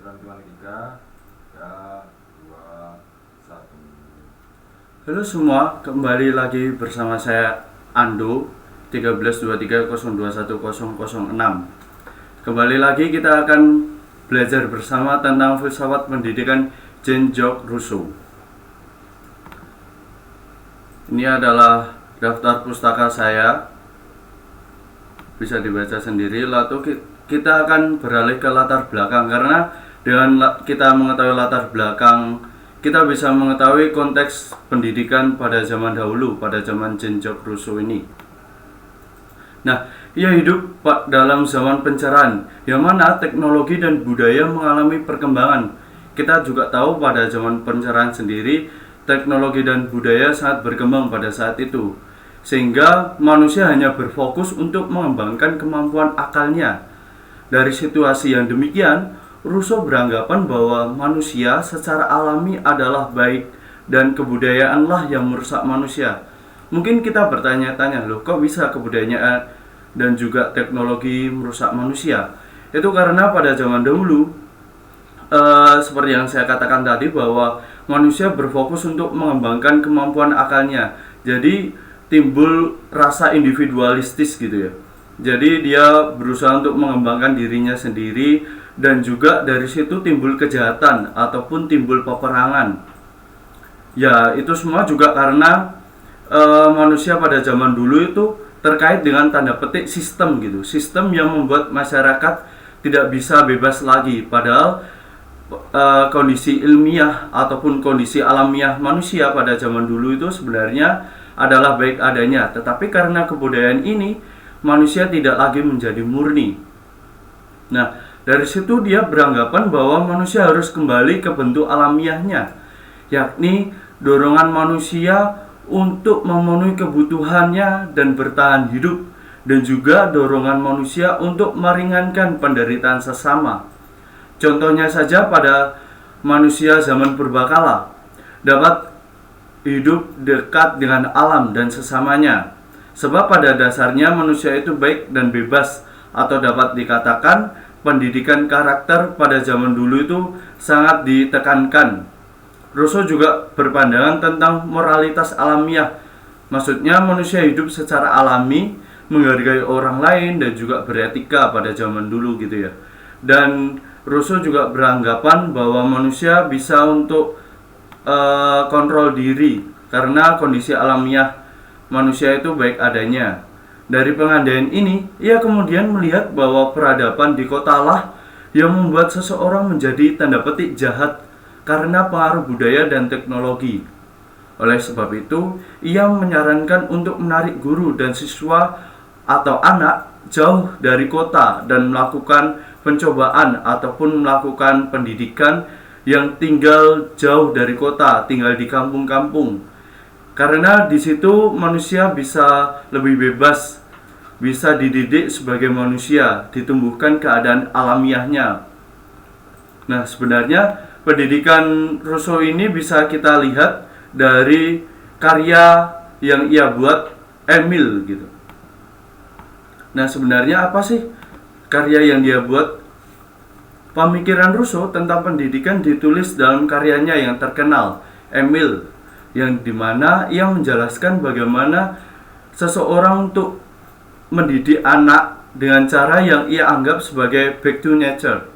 Hitungan 3, 3, 2, 1. Halo semua, kembali lagi bersama saya Ando 1323021006. Kembali lagi kita akan belajar bersama tentang filsafat pendidikan Jean-Jacques Rousseau. Ini adalah daftar pustaka saya, bisa dibaca sendiri. Lalu kita akan beralih ke latar belakang, karena dengan kita mengetahui latar belakang, kita bisa mengetahui konteks pendidikan pada zaman dahulu, pada zaman Jean-Jacques Rousseau ini. Nah, ia hidup dalam zaman pencerahan, yang mana teknologi dan budaya mengalami perkembangan. Kita juga tahu pada zaman pencerahan sendiri, teknologi dan budaya sangat berkembang pada saat itu, sehingga manusia hanya berfokus untuk mengembangkan kemampuan akalnya. Dari situasi yang demikian, Rousseau beranggapan bahwa manusia secara alami adalah baik dan kebudayaanlah yang merusak manusia. Mungkin kita bertanya-tanya, loh kok bisa kebudayaan dan juga teknologi merusak manusia? Itu karena pada zaman dahulu, seperti yang saya katakan tadi, bahwa manusia berfokus untuk mengembangkan kemampuan akalnya. Jadi timbul rasa individualistis gitu ya. Jadi dia berusaha untuk mengembangkan dirinya sendiri, dan juga dari situ timbul kejahatan ataupun timbul peperangan. Ya, itu semua juga karena manusia pada zaman dulu itu terkait dengan tanda petik sistem gitu. Sistem yang membuat masyarakat tidak bisa bebas lagi. Padahal kondisi ilmiah ataupun kondisi alamiah manusia pada zaman dulu itu sebenarnya adalah baik adanya. Tetapi karena kebudayaan ini, manusia tidak lagi menjadi murni. Nah, dari situ dia beranggapan bahwa manusia harus kembali ke bentuk alamiahnya, yakni dorongan manusia untuk memenuhi kebutuhannya dan bertahan hidup, dan juga dorongan manusia untuk meringankan penderitaan sesama. Contohnya saja pada manusia zaman purbakala dapat hidup dekat dengan alam dan sesamanya. Sebab pada dasarnya manusia itu baik dan bebas, atau dapat dikatakan pendidikan karakter pada zaman dulu itu sangat ditekankan. Rousseau juga berpandangan tentang moralitas alamiah. Maksudnya manusia hidup secara alami, menghargai orang lain dan juga beretika pada zaman dulu gitu ya. Dan Rousseau juga beranggapan bahwa manusia bisa untuk kontrol diri karena kondisi alamiah manusia itu baik adanya. Dari pengandaian ini, ia kemudian melihat bahwa peradaban di kotalah yang membuat seseorang menjadi tanda petik jahat karena pengaruh budaya dan teknologi. Oleh sebab itu, ia menyarankan untuk menarik guru dan siswa atau anak jauh dari kota dan melakukan pencobaan ataupun melakukan pendidikan yang tinggal jauh dari kota, tinggal di kampung-kampung. Karena di situ manusia bisa lebih bebas, bisa dididik sebagai manusia, ditumbuhkan keadaan alamiahnya. Nah, sebenarnya pendidikan Rousseau ini bisa kita lihat dari karya yang ia buat, Emile gitu. Nah, sebenarnya apa sih karya yang dia buat? Pemikiran Rousseau tentang pendidikan ditulis dalam karyanya yang terkenal, Emile, yang dimana ia menjelaskan bagaimana seseorang untuk mendidik anak dengan cara yang ia anggap sebagai back to nature.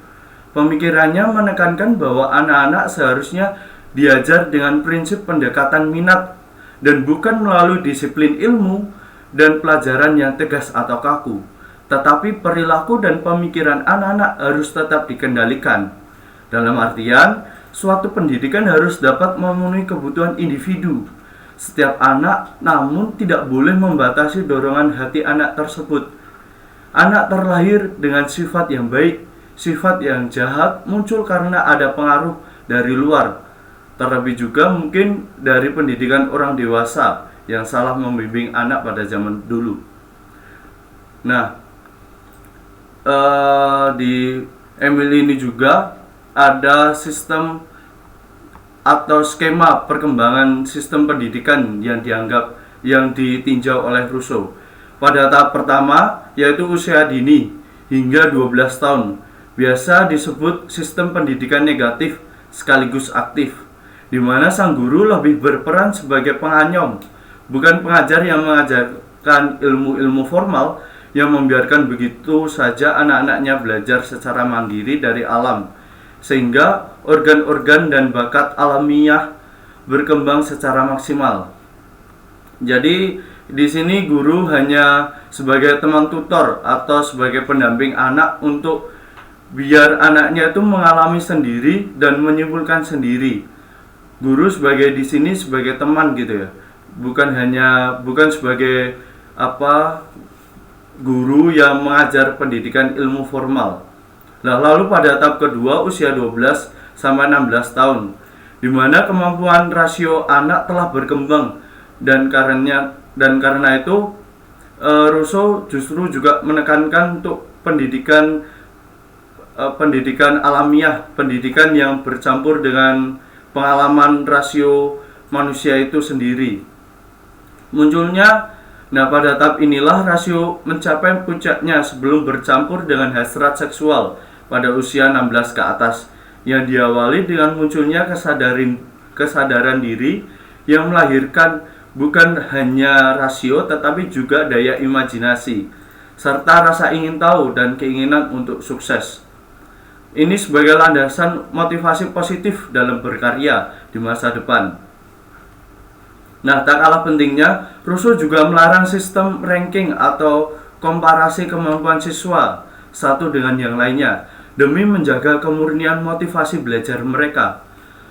Pemikirannya menekankan bahwa anak-anak seharusnya diajar dengan prinsip pendekatan minat dan bukan melalui disiplin ilmu dan pelajaran yang tegas atau kaku. Tetapi perilaku dan pemikiran anak-anak harus tetap dikendalikan. Dalam artian, suatu pendidikan harus dapat memenuhi kebutuhan individu setiap anak, namun tidak boleh membatasi dorongan hati anak tersebut. Anak terlahir dengan sifat yang baik, sifat yang jahat muncul karena ada pengaruh dari luar. Terlebih juga mungkin dari pendidikan orang dewasa yang salah membimbing anak pada zaman dulu. Nah, di Emile ini juga ada sistem atau skema perkembangan sistem pendidikan yang ditinjau oleh Rousseau. Pada tahap pertama, yaitu usia dini hingga 12 tahun, biasa disebut sistem pendidikan negatif sekaligus aktif, di mana sang guru lebih berperan sebagai penganyom, bukan pengajar yang mengajarkan ilmu-ilmu formal yang membiarkan begitu saja anak-anaknya belajar secara mandiri dari alam, sehingga organ-organ dan bakat alamiah berkembang secara maksimal. Jadi di sini guru hanya sebagai teman tutor atau sebagai pendamping anak untuk biar anaknya itu mengalami sendiri dan menyimpulkan sendiri. Guru sebagai di sini sebagai teman gitu ya. Bukan sebagai guru yang mengajar pendidikan ilmu formal. Nah, lalu pada tahap kedua usia 12 sampai 16 tahun, di mana kemampuan rasio anak telah berkembang dan karena itu Rousseau justru juga menekankan untuk pendidikan alamiah, pendidikan yang bercampur dengan pengalaman rasio manusia itu sendiri. Pada tahap inilah rasio mencapai puncaknya sebelum bercampur dengan hasrat seksual pada usia 16 ke atas, yang diawali dengan munculnya kesadaran diri yang melahirkan bukan hanya rasio tetapi juga daya imajinasi serta rasa ingin tahu dan keinginan untuk sukses. Ini sebagai landasan motivasi positif dalam berkarya di masa depan. Nah, tak kalah pentingnya, Rousseau juga melarang sistem ranking atau komparasi kemampuan siswa satu dengan yang lainnya demi menjaga kemurnian motivasi belajar mereka.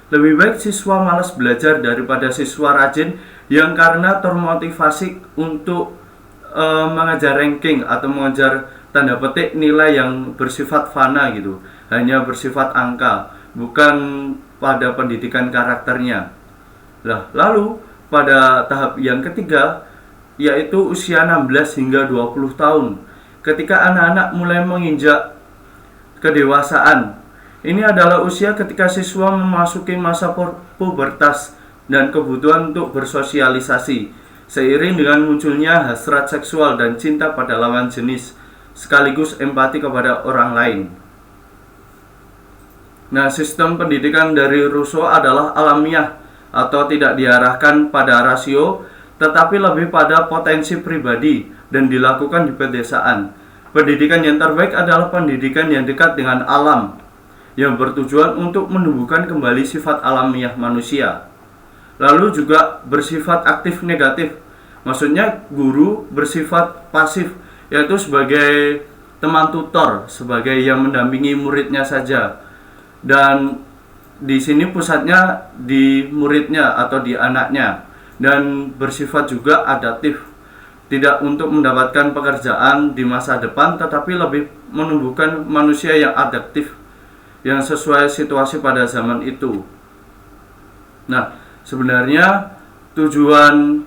Lebih baik siswa malas belajar daripada siswa rajin yang karena termotivasi untuk mengejar ranking atau mengejar tanda petik nilai yang bersifat fana gitu, hanya bersifat angka, bukan pada pendidikan karakternya. Lalu pada tahap yang ketiga, yaitu usia 16 hingga 20 tahun, ketika anak-anak mulai menginjak kedewasaan. Ini adalah usia ketika siswa memasuki masa pubertas dan kebutuhan untuk bersosialisasi, seiring dengan munculnya hasrat seksual dan cinta pada lawan jenis, sekaligus empati kepada orang lain. Nah, sistem pendidikan dari Rousseau adalah alamiah atau tidak diarahkan pada rasio, tetapi lebih pada potensi pribadi dan dilakukan di pedesaan. Pendidikan yang terbaik adalah pendidikan yang dekat dengan alam, yang bertujuan untuk menumbuhkan kembali sifat alamiah manusia. Lalu juga bersifat aktif negatif, maksudnya guru bersifat pasif, yaitu sebagai teman tutor, sebagai yang mendampingi muridnya saja. Dan di sini pusatnya di muridnya atau di anaknya, dan bersifat juga adaptif, tidak untuk mendapatkan pekerjaan di masa depan, tetapi lebih menumbuhkan manusia yang adaptif, yang sesuai situasi pada zaman itu. Nah, sebenarnya tujuan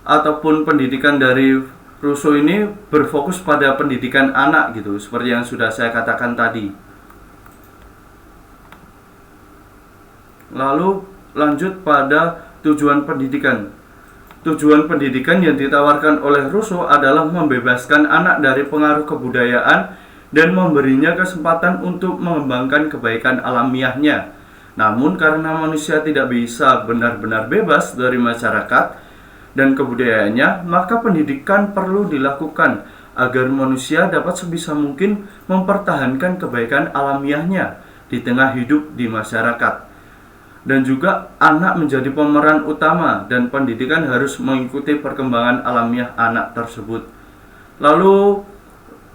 ataupun pendidikan dari Rousseau ini berfokus pada pendidikan anak gitu, seperti yang sudah saya katakan tadi. Lalu lanjut pada tujuan pendidikan. Tujuan pendidikan yang ditawarkan oleh Rousseau adalah membebaskan anak dari pengaruh kebudayaan dan memberinya kesempatan untuk mengembangkan kebaikan alamiahnya. Namun karena manusia tidak bisa benar-benar bebas dari masyarakat dan kebudayaannya, maka pendidikan perlu dilakukan agar manusia dapat sebisa mungkin mempertahankan kebaikan alamiahnya di tengah hidup di masyarakat. Dan juga anak menjadi pemeran utama dan pendidikan harus mengikuti perkembangan alamiah anak tersebut. Lalu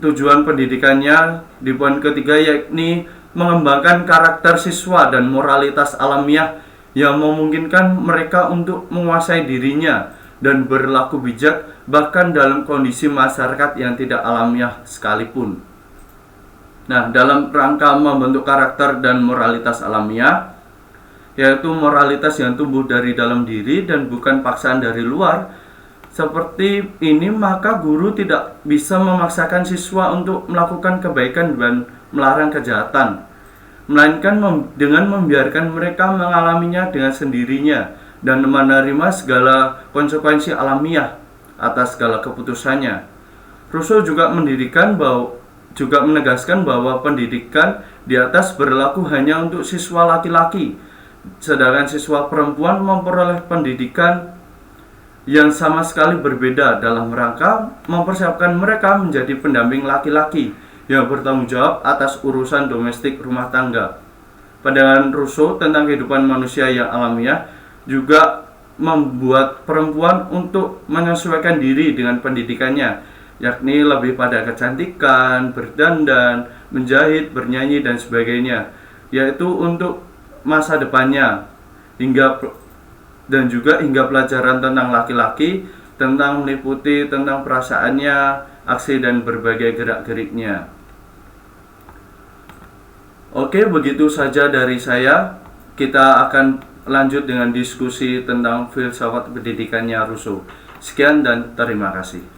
tujuan pendidikannya di poin ketiga yakni mengembangkan karakter siswa dan moralitas alamiah yang memungkinkan mereka untuk menguasai dirinya dan berlaku bijak bahkan dalam kondisi masyarakat yang tidak alamiah sekalipun. Nah, dalam rangka membentuk karakter dan moralitas alamiah, yaitu moralitas yang tumbuh dari dalam diri dan bukan paksaan dari luar, seperti ini maka guru tidak bisa memaksakan siswa untuk melakukan kebaikan dan melarang kejahatan, melainkan dengan membiarkan mereka mengalaminya dengan sendirinya dan menerima segala konsekuensi alamiah atas segala keputusannya. Rousseau juga mendirikan bahwa juga menegaskan bahwa pendidikan di atas berlaku hanya untuk siswa laki-laki, sedangkan siswa perempuan memperoleh pendidikan yang sama sekali berbeda dalam rangka mempersiapkan mereka menjadi pendamping laki-laki yang bertanggung jawab atas urusan domestik rumah tangga. Pandangan Rousseau tentang kehidupan manusia yang alamiah juga membuat perempuan untuk menyesuaikan diri dengan pendidikannya, yakni lebih pada kecantikan, berdandan, menjahit, bernyanyi, dan sebagainya, yaitu untuk masa depannya, dan juga hingga pelajaran tentang laki-laki, tentang meliputi tentang perasaannya, aksi dan berbagai gerak-geriknya. Oke, begitu saja dari saya. Kita akan lanjut dengan diskusi tentang filsafat pendidikannya Rousseau. Sekian dan terima kasih.